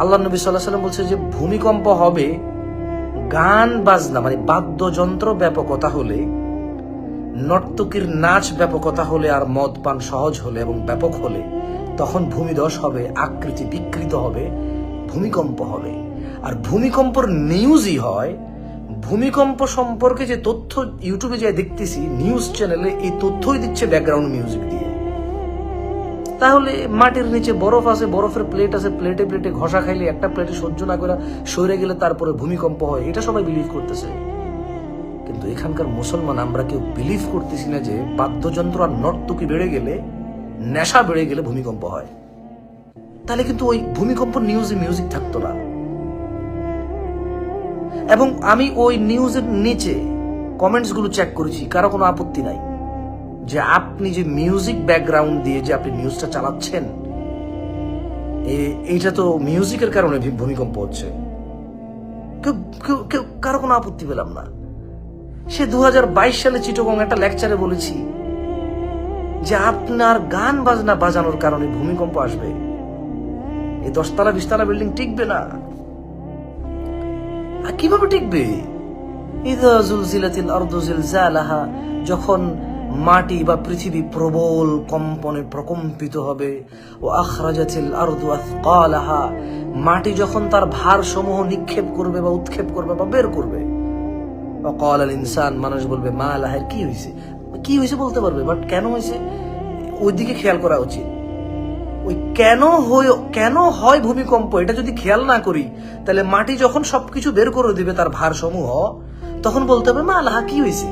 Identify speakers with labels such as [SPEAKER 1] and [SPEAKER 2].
[SPEAKER 1] আল্লাহ নবী সাল্লাল্লাহু আলাইহি ওয়াসাল্লাম বলছে যে ভূমিকম্প হবে গান বাজনা মানে বাদ্যযন্ত্র ব্যাপকতা হলে, নর্তকীর নাচ ব্যাপকতা হলে, আর মদ পান সহজ হলে এবং ব্যাপক হলে তখন ভূমিধস হবে, আকৃতি বিকৃত হবে, ভূমিকম্প হবে। আর ভূমিকম্পর নিউজই হয়, ভূমিকম্প সম্পর্কে যে তথ্য ইউটিউবে যাই দেখতেছি নিউজ চ্যানেলে, এই তথ্যই দিচ্ছে ব্যাকগ্রাউন্ড মিউজিক দিয়ে। তাহলে মাটির নিচে বরফ আছে, বরফের প্লেট আছে, প্লেটে প্লেটে ঘষা খাইলে একটা প্লেটে সহ্য না করে সরে গেলে তারপরে ভূমিকম্প হয়, এটা সবাই বিলিভ করতেছে। কিন্তু এখানকার মুসলমান আমরা কেউ বিলিভ করতেছি না যে বাদ্যযন্ত্র আর নর্তকী বেড়ে গেলে, নেশা বেড়ে গেলে ভূমিকম্প হয়। তাহলে কিন্তু ওই ভূমিকম্প নিউজে মিউজিক থাকতো না। এবং আমি ওই নিউজের নিচে কমেন্টস গুলো চেক করেছি, কারো কোনো আপত্তি নাই যে আপনি যে মিউজিক ব্যাকগ্রাউন্ড দিয়ে যে আপনি নিউজটা চালাচ্ছেন, এইটা তো মিউজিকের কারণে ভূমিকম্প হচ্ছে। কারো কোনো আপত্তি পেলাম না। সে 2022 সালে চিটাগং একটা লেকচারে বলেছি যে আপনার গান বাজনা বাজানোর কারণে ভূমিকম্প আসবে, এই 10 তলা 20 তলা বিল্ডিং টিকবে না। আর কিভাবে টিকবে? ইযা যুলজিলাতিল আরদু জিলজালাহা, যখন মাটি বা পৃথিবী প্রবল কম্পনে প্রকম্পিত হবে, ও আখরাজাতিল আরদু আথকালাহা, মাটি যখন তার ভারসমূহ নিক্ষেপ করবে বা উৎক্ষেপ করবে বা বের করবে, ওয়াকাল আল ইনসান, মানুষ বলবে মা লাহা, কি হয়েছে, কি হয়েছে বলতে পারবে, বাট কেন হয়েছে ওই দিকে খেয়াল করা উচিত। ওই কেন হয় ভূমিকম্প, এটা যদি খেয়াল না করি, তাহলে মাটি যখন সবকিছু বের করে দিবে তার ভারসমূহ, তখন বলতে হবে মা লাহা, কি হয়েছে।